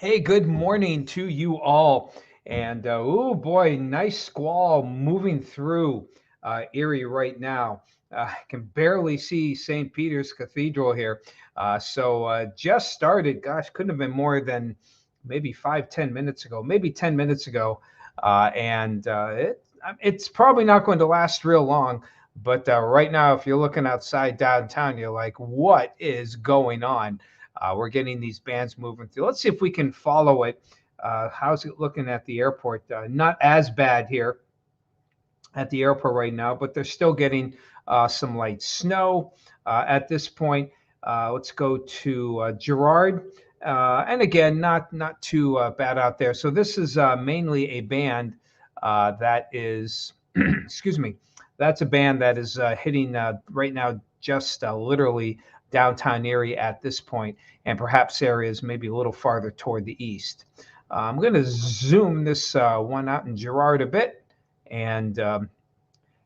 Hey, good morning to you all. And oh boy, nice squall moving through Erie right now. I can barely see St. Peter's Cathedral here. So just started. Gosh, couldn't have been more than maybe 5, 10 minutes ago, maybe 10 minutes ago. It's probably not going to last real long. But right now, if you're looking outside downtown, you're like, what is going on? We're getting these bands moving through. Let's see if we can follow it. How's it looking at the airport? Not as bad here at the airport right now, but they're still getting some light snow at this point. Let's go to Girard. And again, not too bad out there. So this is mainly a band that is, excuse me, that's a band that is hitting right now just literally downtown area at this point, and perhaps areas maybe a little farther toward the east. I'm going to zoom this one out in Girard a bit and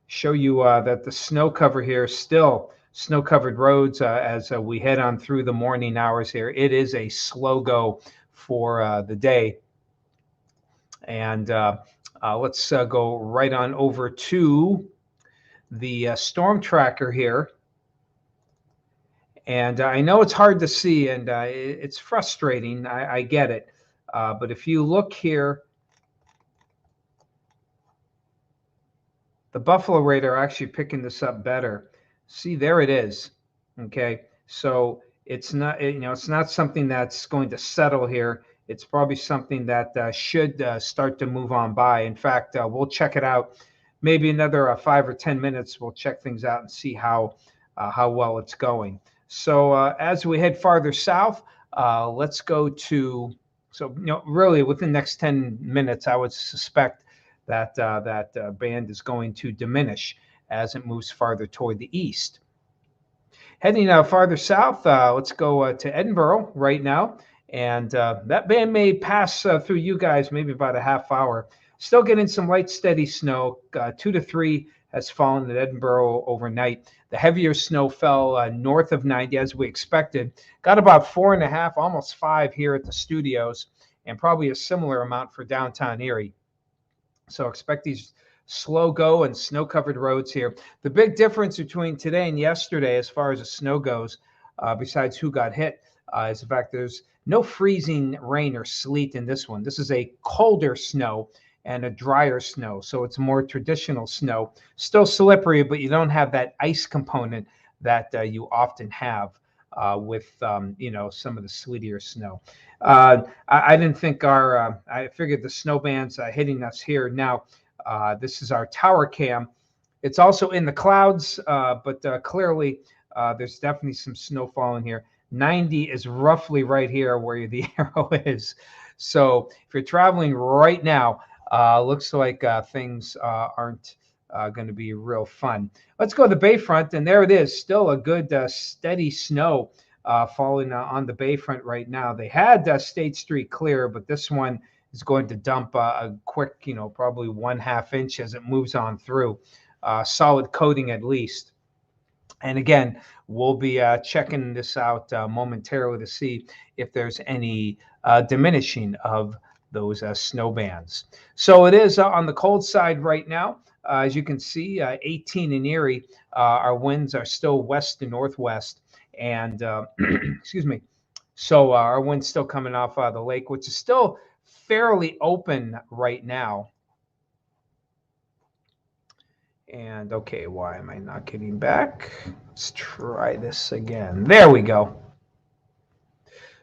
show you that the snow cover here is still snow covered roads as we head on through the morning hours here. It is a slow go for the day. And let's go right on over to the storm tracker here. And I know it's hard to see and it's frustrating. I get it. But if you look here, the Buffalo radar actually picking this up better. See, there it is. Okay, so it's not it's not something that's going to settle here. It's probably something that should start to move on by. In fact, we'll check it out. Maybe another 5 or 10 minutes. We'll check things out and see how well it's going. So as we head farther south, let's go to really within the next 10 minutes, I would suspect that band is going to diminish as it moves farther toward the east. Heading farther south, let's go to Edinburgh right now. And that band may pass through you guys maybe about a half hour. Still getting some light, steady snow. 2 to 3 has fallen at Edinburgh overnight. The heavier snow fell north of 90 as we expected. Got about 4.5, almost 5 here at the studios, and probably a similar amount for downtown Erie. So expect these slow go and snow covered roads here. The big difference between today and yesterday, as far as the snow goes, besides who got hit, is the fact there's no freezing rain or sleet in this one. This is a colder snow and a drier snow. So it's more traditional snow. Still slippery, but you don't have that ice component that you often have with some of the sleetier snow. I didn't think I figured the snow bands hitting us here. Now, this is our tower cam. It's also in the clouds, but clearly there's definitely some snow falling here. 90 is roughly right here where the arrow is. So if you're traveling right now, looks like things aren't going to be real fun. Let's go to the Bayfront, and there it is. Still a good steady snow falling on the Bayfront right now. They had State Street clear, but this one is going to dump a quick, probably 1/2 inch as it moves on through. Solid coating at least. And again, we'll be checking this out momentarily to see if there's any diminishing of those snow bands. So it is on the cold side right now. As you can see, 18 in Erie. Our winds are still west to northwest. And excuse me. So our wind's still coming off the lake, which is still fairly open right now. And okay, why am I not getting back? Let's try this again. There we go.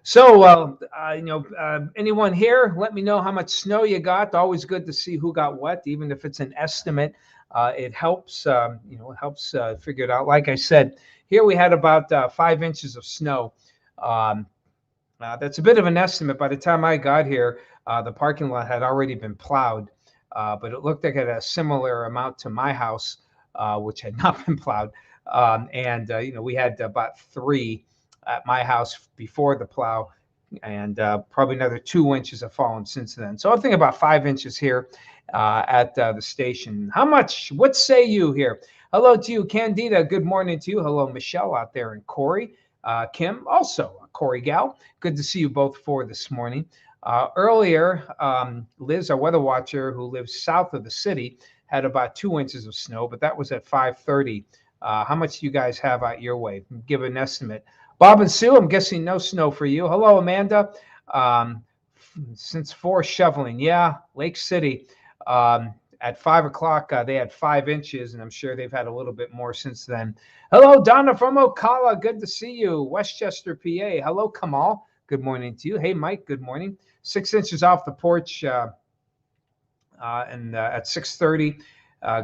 So, anyone here, let me know how much snow you got. Always good to see who got what, even if it's an estimate. It helps, figure it out. Like I said, here we had about 5 inches of snow. That's a bit of an estimate. By the time I got here, the parking lot had already been plowed, but it looked like it had a similar amount to my house, which had not been plowed. We had about 3 at my house before the plow, and probably another 2 inches have fallen since then. So I'm thinking about 5 inches here at the station. How much? What say you here? Hello to you, Candida. Good morning to you. Hello, Michelle out there, and Corey. Kim, also Corey Gal. Good to see you both for this morning. Earlier, Liz, our weather watcher, who lives south of the city, had about 2 inches of snow, but that was at 5:30. How much do you guys have out your way? Give an estimate. Bob and Sue, I'm guessing no snow for you. Hello, Amanda. Um, since 4 shoveling, yeah, Lake City. At 5 o'clock, they had 5 inches, and I'm sure they've had a little bit more since then. Hello, Donna from Ocala. Good to see you. Westchester, PA. Hello, Kamal. Good morning to you. Hey, Mike. Good morning. 6 inches off the porch, and at 6:30,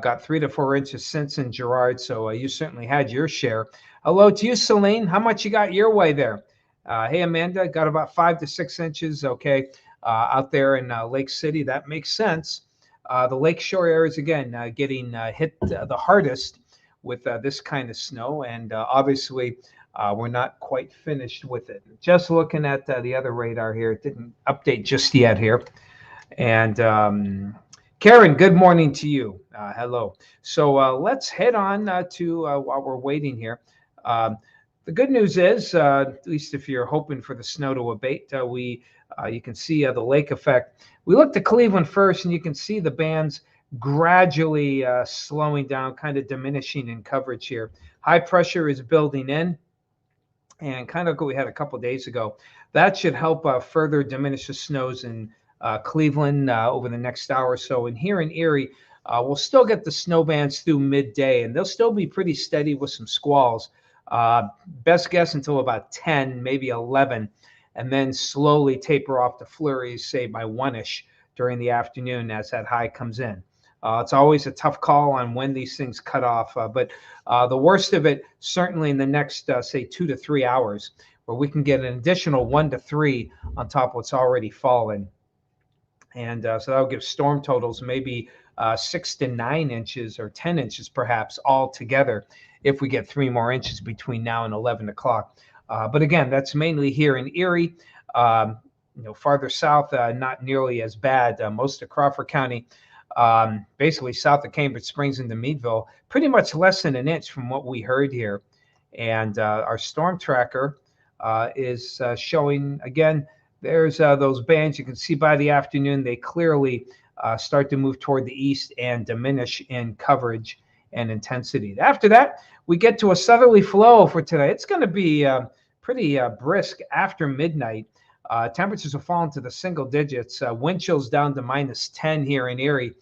got 3 to 4 inches since in Girard. So you certainly had your share. Hello to you, Celine. How much you got your way there? Hey, Amanda, got about 5 to 6 inches. Okay, out there in Lake City. That makes sense. The lakeshore areas again getting hit the hardest with this kind of snow, and obviously we're not quite finished with it. Just looking at the other radar here, it didn't update just yet here. And Karen, good morning to you. Hello. So let's head on to while we're waiting here. The good news is, at least if you're hoping for the snow to abate, you can see the lake effect. We looked at Cleveland first, and you can see the bands gradually slowing down, kind of diminishing in coverage here. High pressure is building in, and kind of what we had a couple days ago. That should help further diminish the snows in Cleveland over the next hour or so. And here in Erie, we'll still get the snow bands through midday, and they'll still be pretty steady with some squalls. Best guess until about 10, maybe 11, and then slowly taper off the flurries, say by 1-ish during the afternoon as that high comes in. It's always a tough call on when these things cut off, but the worst of it certainly in the next, say, 2 to 3 hours, where we can get an additional 1 to 3 on top of what's already fallen. And so that'll give storm totals maybe 6 to 9 inches or 10 inches perhaps all together if we get 3 more inches between now and 11 o'clock. But again, that's mainly here in Erie. Farther south, not nearly as bad. Most of Crawford County, basically south of Cambridge Springs into Meadville, pretty much less than an inch from what we heard here. And our storm tracker is showing, again, there's those bands. You can see by the afternoon, they clearly start to move toward the east and diminish in coverage and intensity. After that, we get to a southerly flow for today. It's going to be pretty brisk after midnight. Temperatures will fall into the single digits. Wind chills down to -10 here in Erie,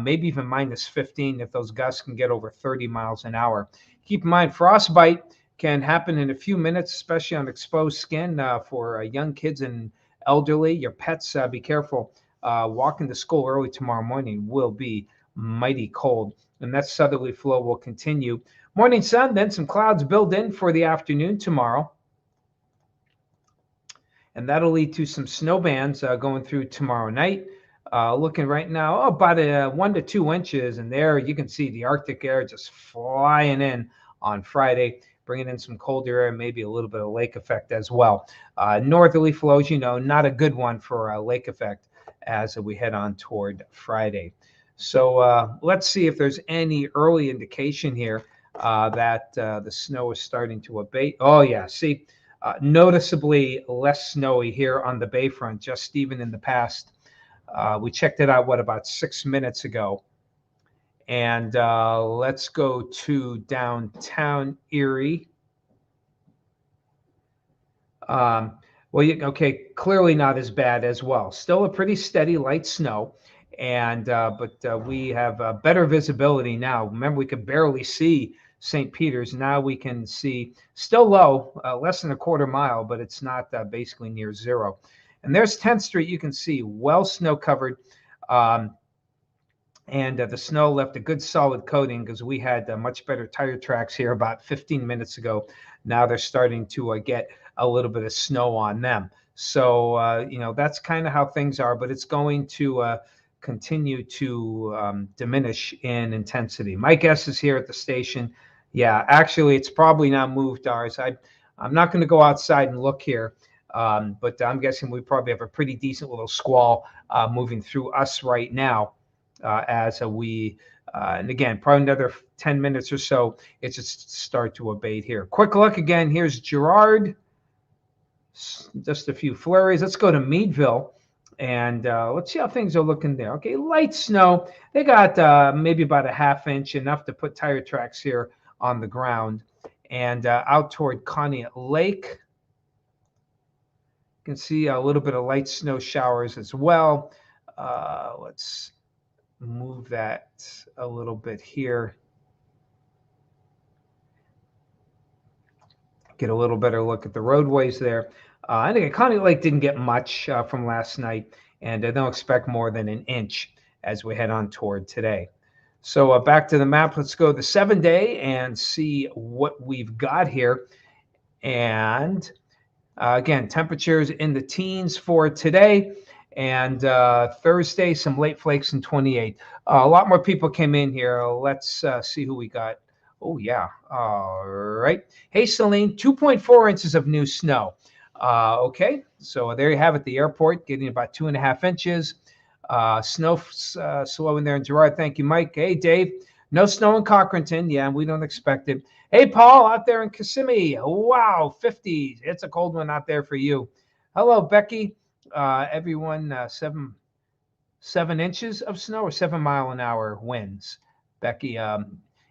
maybe even -15 if those gusts can get over 30 miles an hour. Keep in mind, frostbite can happen in a few minutes, especially on exposed skin for young kids and elderly. Your pets, be careful. Walking to school early tomorrow morning will be mighty cold, and that southerly flow will continue. Morning sun, then some clouds build in for the afternoon tomorrow. And that'll lead to some snow bands going through tomorrow night. Looking right now, about 1 to 2 inches. And there you can see the Arctic air just flying in on Friday, bringing in some colder air, maybe a little bit of lake effect as well. Northerly flows, not a good one for lake effect as we head on toward Friday. So let's see if there's any early indication here that the snow is starting to abate. Oh, yeah. See, noticeably less snowy here on the Bayfront, just even in the past. We checked it out, about 6 minutes ago. And let's go to downtown Erie. Okay, clearly not as bad as well. Still a pretty steady light snow. And but we have better visibility now. Remember, we could barely see St. Peter's. Now we can see, still low, less than a quarter mile, but it's not basically near zero. And there's 10th Street. You can see well snow covered. And the snow left a good solid coating because we had much better tire tracks here about 15 minutes ago. Now they're starting to get a little bit of snow on them. So, that's kind of how things are, but it's going to continue to diminish in intensity. My guess is here at the station. Yeah, actually, it's probably not moved ours. I'm not going to go outside and look here, but I'm guessing we probably have a pretty decent little squall moving through us right now as we, and again, probably another 10 minutes or so, it just start to abate here. Quick look again. Here's Girard. just a few flurries. Let's go to Meadville. And let's see how things are looking there. Okay, light snow. They got maybe about a ½ inch, enough to put tire tracks here on the ground. And out toward Conneaut Lake, you can see a little bit of light snow showers as well. Let's move that a little bit here. Get a little better look at the roadways there. I think Conneaut Lake didn't get much from last night, and I don't expect more than an inch as we head on toward today. So back to the map. Let's go the 7-day and see what we've got here. And again, temperatures in the teens for today. And Thursday, some late flakes in 28. A lot more people came in here. Let's see who we got. Oh, yeah. All right. Hey, Celine, 2.4 inches of new snow. Okay. So there you have it. The airport getting about 2.5 inches. Snow slowing there in Girard. Thank you, Mike. Hey, Dave. No snow in Cochranton. Yeah, we don't expect it. Hey, Paul, out there in Kissimmee. Wow, 50s. It's a cold one out there for you. Hello, Becky. Everyone, 7 inches of snow or 7-mile-an-hour winds. Becky,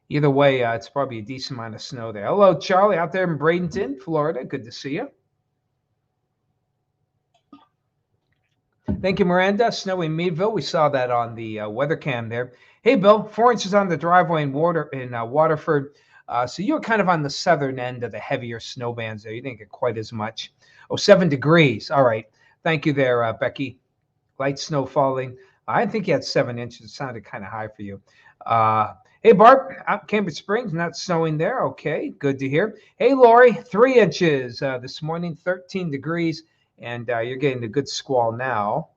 either way, it's probably a decent amount of snow there. Hello, Charlie, out there in Bradenton, Florida. Good to see you. Thank you, Miranda. Snow in Meadville. We saw that on the weather cam there. Hey, Bill, 4 inches on the driveway in Waterford. So you're kind of on the southern end of the heavier snow bands there. You didn't get quite as much. Oh, 7 degrees. All right. Thank you there, Becky. Light snow falling. I think you had 7 inches. It sounded kind of high for you. Hey, Bart, out Cambridge Springs, not snowing there. Okay, good to hear. Hey, Lori, 3 inches this morning, 13 degrees, and you're getting a good squall now.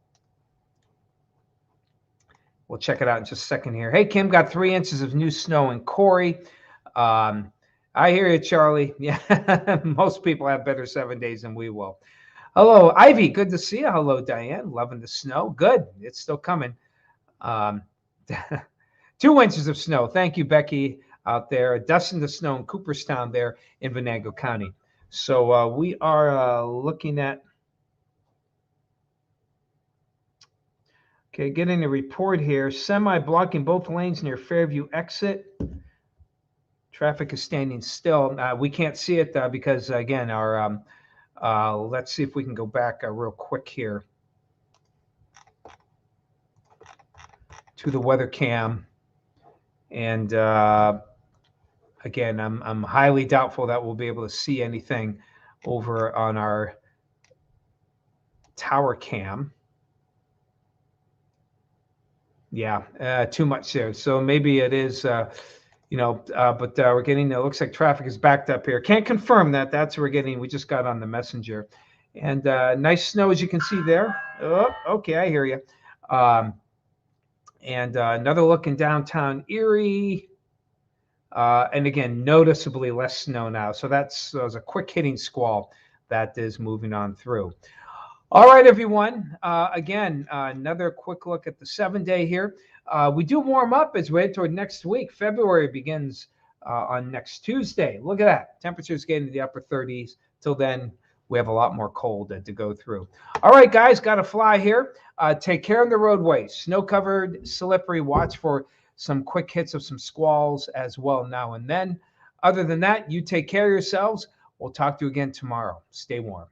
We'll check it out in just a second here. Hey, Kim, got 3 inches of new snow in Corey. I hear you, Charlie. Yeah, most people have better 7 days than we will. Hello, Ivy. Good to see you. Hello, Diane. Loving the snow. Good. It's still coming. 2 inches of snow. Thank you, Becky, out there. Dusting the snow in Cooperstown there in Venango County. So we are looking at, okay, getting a report here. Semi blocking both lanes near Fairview exit. Traffic is standing still. We can't see it because, again, our let's see if we can go back real quick here to the weather cam. And again, I'm highly doubtful that we'll be able to see anything over on our tower cam. Yeah, too much there. So maybe it is, but we're getting, it looks like traffic is backed up here. Can't confirm that. That's what we're getting. We just got on the messenger. And nice snow, as you can see there. Oh, okay, I hear you. And another look in downtown Erie. And again, noticeably less snow now. So that was a quick hitting squall that is moving on through. All right, everyone. Again, another quick look at the 7-day here. We do warm up as we head toward next week. February begins on next Tuesday. Look at that. Temperatures getting to the upper 30s. Till then, we have a lot more cold to go through. All right, guys, got to fly here. Take care on the roadways. Snow-covered, slippery. Watch for some quick hits of some squalls as well now and then. Other than that, you take care of yourselves. We'll talk to you again tomorrow. Stay warm.